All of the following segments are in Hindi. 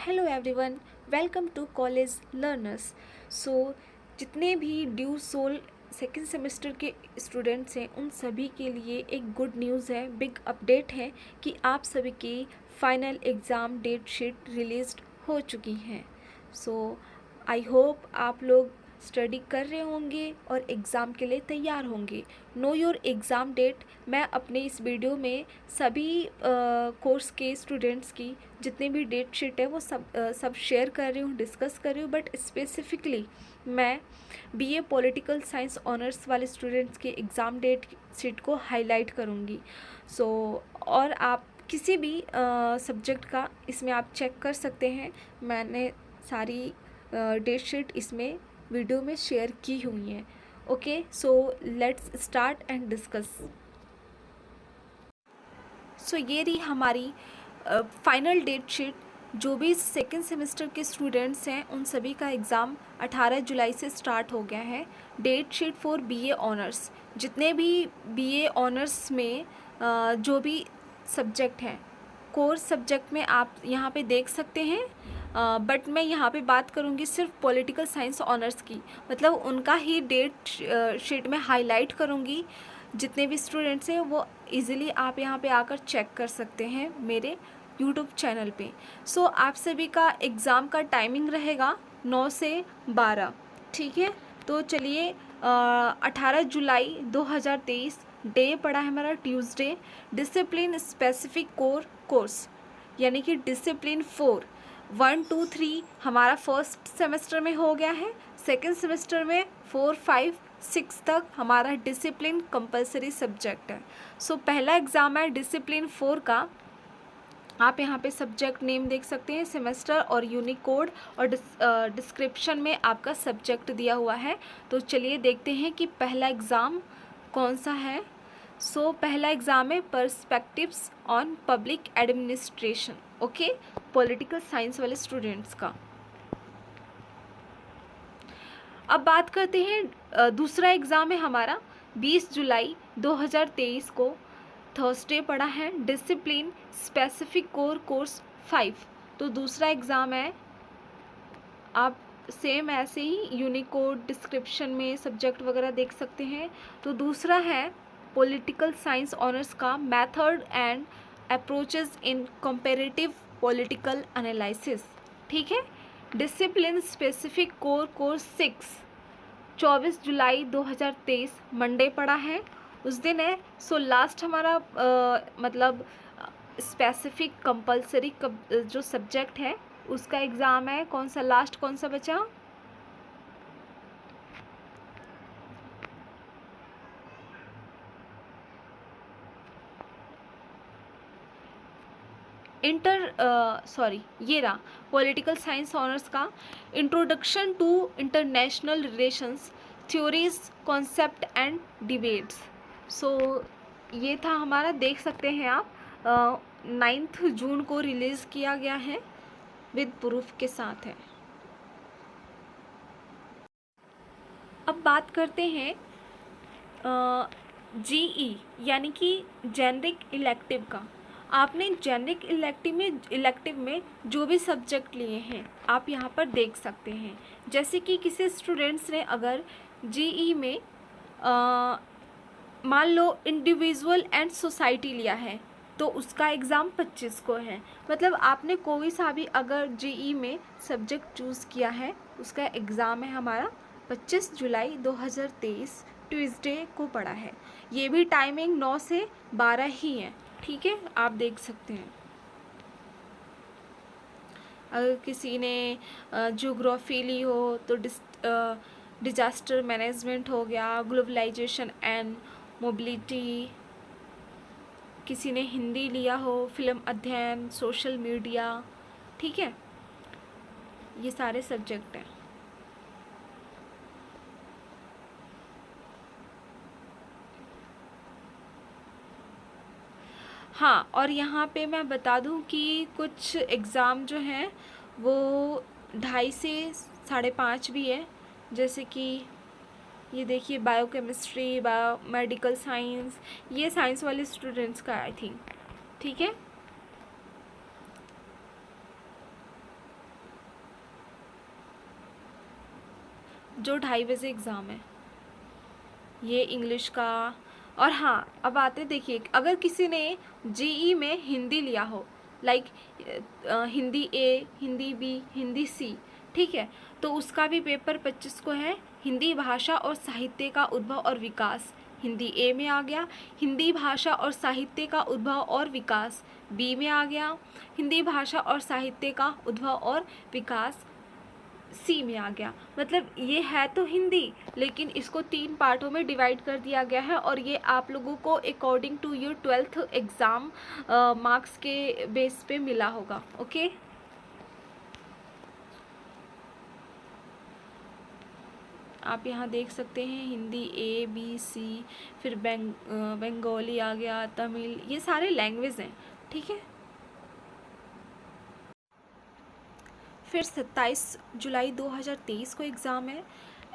Hello everyone, welcome to college learners. So जितने भी ड्यू सोल सेकेंड सेमेस्टर के स्टूडेंट्स हैं उन सभी के लिए एक गुड न्यूज़ है, बिग अपडेट है कि आप सभी की final exam date sheet release हो चुकी हैं। सो आई होप आप लोग स्टडी कर रहे होंगे और एग्ज़ाम के लिए तैयार होंगे। नो योर एग्ज़ाम डेट मैं अपने इस वीडियो में सभी कोर्स के स्टूडेंट्स की जितने भी डेट शीट है वो सब शेयर कर रही हूँ, डिस्कस कर रही हूँ। बट स्पेसिफिकली मैं बीए पॉलिटिकल साइंस ऑनर्स वाले स्टूडेंट्स के एग्ज़ाम डेट शीट को हाईलाइट करूँगी। और आप किसी भी सब्जेक्ट का इसमें आप चेक कर सकते हैं। मैंने सारी डेट शीट इसमें वीडियो में शेयर की हुई हैं। Okay, so let's start and discuss. So ये रही हमारी फाइनल डेट शीट। जो भी सेकेंड सेमेस्टर के स्टूडेंट्स हैं उन सभी का एग्ज़ाम 18 जुलाई से स्टार्ट हो गया है। Date sheet for BA honours, जितने भी बीए ऑनर्स में जो भी सब्जेक्ट हैं, कोर्स सब्जेक्ट में आप यहाँ पे देख सकते हैं। बट मैं यहाँ पे बात करूँगी सिर्फ पॉलिटिकल साइंस ऑनर्स की, मतलब उनका ही डेट शीट में हाईलाइट करूँगी। जितने भी स्टूडेंट्स हैं वो इजीली आप यहाँ पे आकर चेक कर सकते हैं मेरे यूट्यूब चैनल पे। सो आप सभी का एग्ज़ाम का टाइमिंग रहेगा 9 से 12, ठीक है। तो चलिए 18 जुलाई 2023 डे पड़ा है हमारा Tuesday. Discipline specific core course यानी कि डिसिप्लिन 4 1 2 3 हमारा फर्स्ट सेमेस्टर में हो गया है। सेकेंड सेमेस्टर में 4 5 6 तक हमारा डिसिप्लिन कंपलसरी सब्जेक्ट है। सो पहला एग्ज़ाम है डिसिप्लिन 4 का। आप यहाँ पे सब्जेक्ट नेम देख सकते हैं, सेमेस्टर और यूनिकोड, और डिस्क्रिप्शन में आपका सब्जेक्ट दिया हुआ है। तो चलिए देखते हैं कि पहला एग्ज़ाम कौन सा है। सो पहला एग्ज़ाम है perspectives on public administration, okay, political science वाले स्टूडेंट्स का। अब बात करते हैं दूसरा एग्ज़ाम है हमारा 20 जुलाई 2023 को, थर्सडे पड़ा है, डिसिप्लिन स्पेसिफिक कोर कोर्स 5। तो दूसरा एग्ज़ाम है, आप सेम ऐसे ही यूनिकोड डिस्क्रिप्शन में सब्जेक्ट वगैरह देख सकते हैं। तो दूसरा है पॉलिटिकल साइंस ऑनर्स का method and approaches in comparative political analysis, ठीक है। डिसिप्लिन स्पेसिफिक कोर कोर्स 6 24 जुलाई 2023 मंडे पड़ा है, उस दिन है। सो लास्ट हमारा मतलब स्पेसिफिक कंपलसरी जो सब्जेक्ट है उसका एग्ज़ाम है। कौन सा लास्ट, कौन सा बचा? ये रहा पॉलिटिकल साइंस ऑनर्स का introduction to international relations, theories, concept and debates. So ये था हमारा, देख सकते हैं आप, 9 जून को रिलीज़ किया गया है, विद प्रूफ के साथ है। अब बात करते हैं जीई यानी कि जेनरिक इलेक्टिव का। आपने जेनरिक इलेक्टिव में जो भी सब्जेक्ट लिए हैं आप यहाँ पर देख सकते हैं। जैसे कि किसी स्टूडेंट्स ने अगर जीई में मान लो इंडिविजुअल एंड सोसाइटी लिया है तो उसका एग्ज़ाम 25 को है। मतलब आपने कोई सा भी अगर जीई में सब्जेक्ट चूज़ किया है उसका एग्ज़ाम है हमारा 25 जुलाई 2023 ट्यूसडे को पड़ा है। ये भी टाइमिंग 9 से 12 ही है, ठीक है, आप देख सकते हैं। अगर किसी ने ज्योग्राफी ली हो तो डिजास्टर मैनेजमेंट हो गया, ग्लोबलाइजेशन एंड मोबिलिटी। किसी ने हिंदी लिया हो, फिल्म अध्ययन, सोशल मीडिया, ठीक है, ये सारे सब्जेक्ट हैं। हाँ, और यहाँ पे मैं बता दूँ कि कुछ एग्ज़ाम जो हैं वो 2:30 से 5:30 भी है। जैसे कि ये देखिए बायोकेमिस्ट्री, मेडिकल साइंस, ये साइंस वाले स्टूडेंट्स का आई थिंक, ठीक है। जो 2:30 बजे एग्ज़ाम है, ये इंग्लिश का। और हाँ, अब आते देखिए, अगर किसी ने जेई में हिंदी लिया हो, लाइक हिंदी ए, हिंदी बी, हिंदी सी, ठीक है, तो उसका भी पेपर 25 को है। हिंदी भाषा और साहित्य का उद्भव और विकास हिंदी ए में आ गया। हिंदी भाषा और साहित्य का उद्भव और विकास बी में आ गया। हिंदी भाषा और साहित्य का उद्भव और विकास सी में आ गया। मतलब ये है तो हिंदी, लेकिन इसको 3 पार्टों में डिवाइड कर दिया गया है, और ये आप लोगों को according to your 12th exam marks के बेस पे मिला होगा। ओके, आप यहाँ देख सकते हैं हिंदी ए बी सी, फिर बंगाली आ गया, तमिल, ये सारे लैंग्वेज हैं, ठीक है। फिर 27 जुलाई 2023 को एग्ज़ाम है,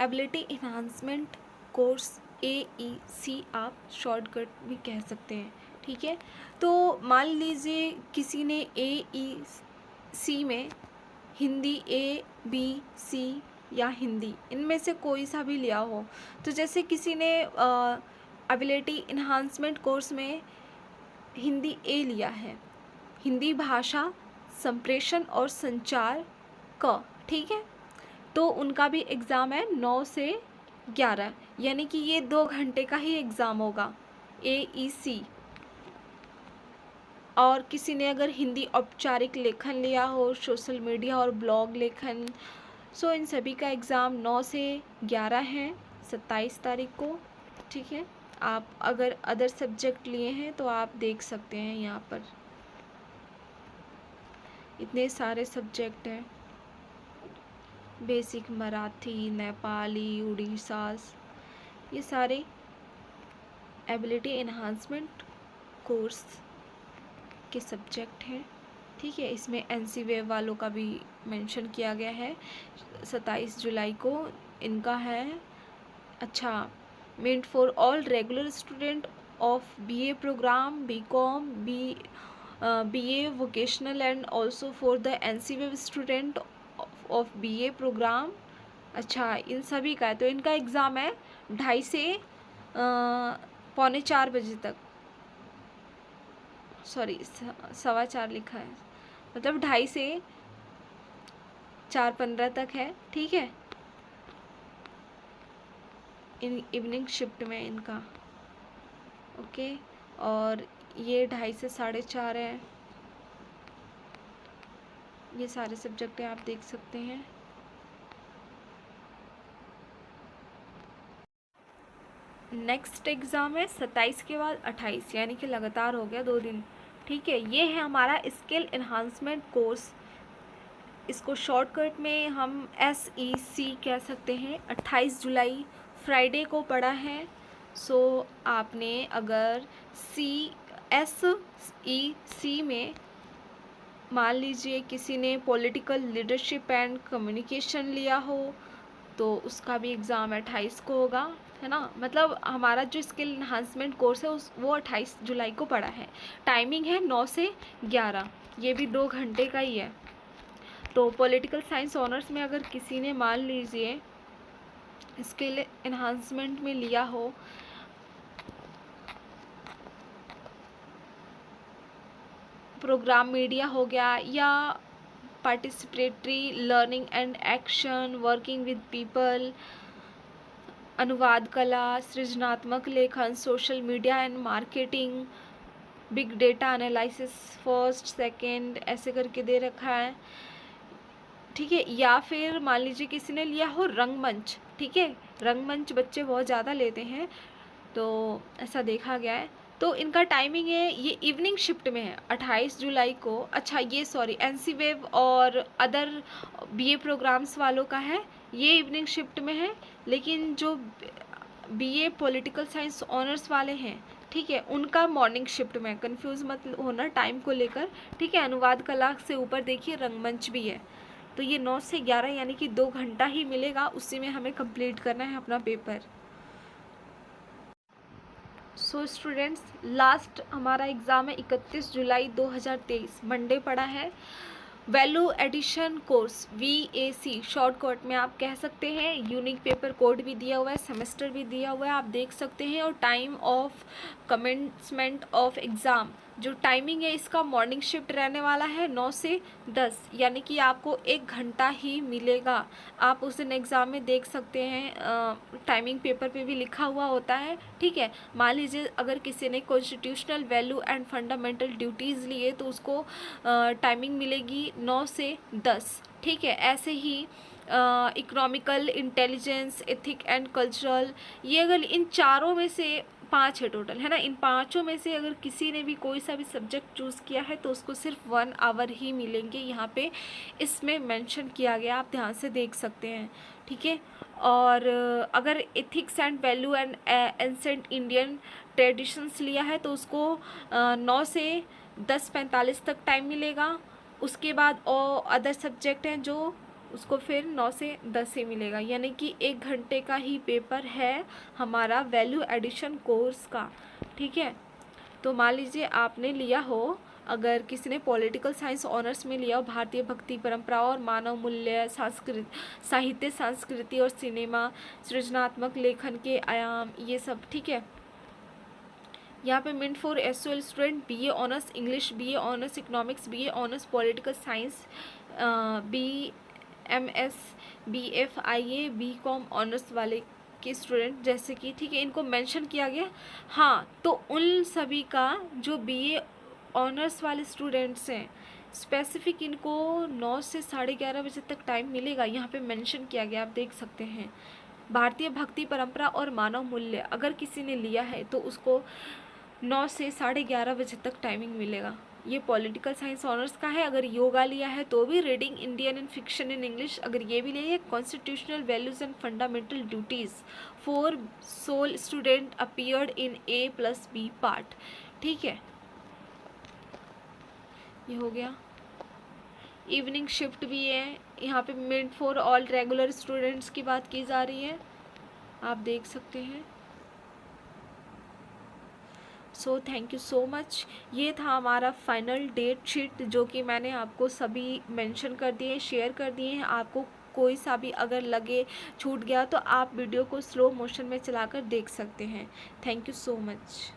एबिलिटी इन्हांसमेंट कोर्स AEC, आप शॉर्टकट भी कह सकते हैं, ठीक है। तो मान लीजिए किसी ने AEC में हिंदी A B C या हिंदी, इनमें से कोई सा भी लिया हो, तो जैसे किसी ने एबिलिटी इन्हांसमेंट कोर्स में हिंदी A लिया है, हिंदी भाषा, संप्रेषण और संचार का, ठीक है, तो उनका भी एग्ज़ाम है 9 से 11, यानी कि ये 2 घंटे का ही एग्ज़ाम होगा AEC। और किसी ने अगर हिंदी औपचारिक लेखन लिया हो, सोशल मीडिया और ब्लॉग लेखन, सो इन सभी का एग्ज़ाम 9 से 11 है 27 तारीख को, ठीक है। आप अगर अदर सब्जेक्ट लिए हैं तो आप देख सकते हैं, यहाँ पर इतने सारे सब्जेक्ट हैं, बेसिक मराठी, नेपाली, उड़ीसा, ये सारे एबिलिटी एनहांसमेंट कोर्स के सब्जेक्ट हैं, ठीक है। इसमें NC वेव वालों का भी मेंशन किया गया है, 27 जुलाई को इनका है। अच्छा, meant for all regular student of BA program, BCom, BA vocational and also for the NC web student of BA program. अच्छा, इन सभी का है, तो इनका एग्ज़ाम है 2:30 से 3:45 बजे तक, सॉरी 4:15 लिखा है, मतलब 2:30 से 4:15 तक है, ठीक है, इन इवनिंग शिफ्ट में इनका। ओके, और ये 2:30 से 4:30 है, ये सारे सब्जेक्ट हैं, आप देख सकते हैं। नेक्स्ट एग्ज़ाम है 27 के बाद 28, यानी कि लगातार हो गया 2 दिन, ठीक है। ये है हमारा स्किल एनहांसमेंट कोर्स, इसको शॉर्टकट में हम SEC कह सकते हैं। 28 जुलाई फ्राइडे को पड़ा है। सो आपने अगर SEC में मान लीजिए किसी ने पॉलिटिकल लीडरशिप एंड कम्युनिकेशन लिया हो, तो उसका भी एग्ज़ाम 28 को होगा, है ना। मतलब हमारा जो स्किल एनहांसमेंट कोर्स है वो 28 जुलाई को पड़ा है। टाइमिंग है 9 से 11, ये भी 2 घंटे का ही है। तो पॉलिटिकल साइंस ऑनर्स में अगर किसी ने मान लीजिए स्किल एनहांसमेंट में लिया हो, प्रोग्राम मीडिया हो गया, या participatory learning and action, working with people, अनुवाद कला, सृजनात्मक लेखन, social media and marketing, big data analysis, first second, ऐसे करके दे रखा है, ठीक है। या फिर मान लीजिए किसी ने लिया हो रंगमंच, ठीक है, रंगमंच बच्चे बहुत ज़्यादा लेते हैं, तो ऐसा देखा गया है। तो इनका टाइमिंग है, ये इवनिंग शिफ्ट में है 28 जुलाई को। अच्छा, ये सॉरी NC वेव और अदर BA प्रोग्राम्स वालों का है, ये इवनिंग शिफ्ट में है। लेकिन जो BA पॉलिटिकल साइंस ऑनर्स वाले हैं, ठीक है, उनका मॉर्निंग शिफ्ट में। कंफ्यूज मत होना टाइम को लेकर, ठीक है। अनुवाद कला से ऊपर देखिए रंगमंच भी है। तो ये 9 से 11 यानी कि 2 घंटा ही मिलेगा, उसी में हमें कंप्लीट करना है अपना पेपर। सो स्टूडेंट्स, लास्ट हमारा एग्ज़ाम है 31 जुलाई 2023, मंडे पड़ा है। Value addition course VAC shortcut में आप कह सकते हैं। यूनिक पेपर कोड भी दिया हुआ है, सेमेस्टर भी दिया हुआ है, आप देख सकते हैं। और time of commencement of exam, जो टाइमिंग है इसका मॉर्निंग शिफ्ट रहने वाला है 9 से 10, यानी कि आपको 1 घंटा ही मिलेगा। आप उस दिन एग्ज़ाम में देख सकते हैं, टाइमिंग पेपर पे भी लिखा हुआ होता है, ठीक है। मान लीजिए अगर किसी ने constitutional value and fundamental duties लिए तो उसको टाइमिंग मिलेगी 9 से 10, ठीक है। ऐसे ही economical, intelligence, ethic and cultural, ये अगर इन चारों में से 5 है टोटल, है ना। इन पाँचों में से अगर किसी ने भी कोई सा भी सब्जेक्ट चूज़ किया है तो उसको सिर्फ 1 आवर ही मिलेंगे, यहाँ पे इसमें मेंशन किया गया, आप ध्यान से देख सकते हैं, ठीक है। और अगर ethics and value and ancient Indian traditions लिया है तो उसको 9 से 10:45 तक टाइम मिलेगा। उसके बाद और अदर सब्जेक्ट हैं जो उसको फिर 9 से 10 ही मिलेगा, यानी कि 1 घंटे का ही पेपर है हमारा वैल्यू एडिशन कोर्स का, ठीक है। तो मान लीजिए आपने लिया हो, अगर किसी ने पॉलिटिकल साइंस ऑनर्स में लिया हो, भारतीय भक्ति परंपरा और मानव मूल्य, साहित्य, संस्कृति और सिनेमा, सृजनात्मक लेखन के आयाम, ये सब, ठीक है। यहाँ पे mint for SOL student BA honours English, BA honours economics, BA honours political science, BMS, BFIA, BCom honours वाले के स्टूडेंट, जैसे कि, ठीक है, इनको मेंशन किया गया। हाँ, तो उन सभी का जो BA ऑनर्स वाले स्टूडेंट्स हैं, स्पेसिफिक इनको 9 से 11:30 बजे तक टाइम मिलेगा, यहाँ पे मेंशन किया गया, आप देख सकते हैं। भारतीय भक्ति परंपरा और मानव मूल्य अगर किसी ने लिया है तो उसको 9 से 11:30 बजे तक टाइमिंग मिलेगा। ये पॉलिटिकल साइंस ऑनर्स का है। अगर योगा लिया है तो भी reading Indian and fiction in English, अगर ये भी लिया है constitutional values and fundamental duties for sole student appeared in A+B part, ठीक है। ये हो गया। इवनिंग शिफ्ट भी है, यहाँ पे मेंट फॉर ऑल रेगुलर स्टूडेंट्स की बात की जा रही है, आप देख सकते हैं। So thank you so much. ये था हमारा फाइनल डेट शीट जो कि मैंने आपको सभी मेंशन कर दिए, शेयर कर दिए हैं। आपको कोई सा भी अगर लगे छूट गया तो आप वीडियो को स्लो मोशन में चलाकर देख सकते हैं। Thank you so much.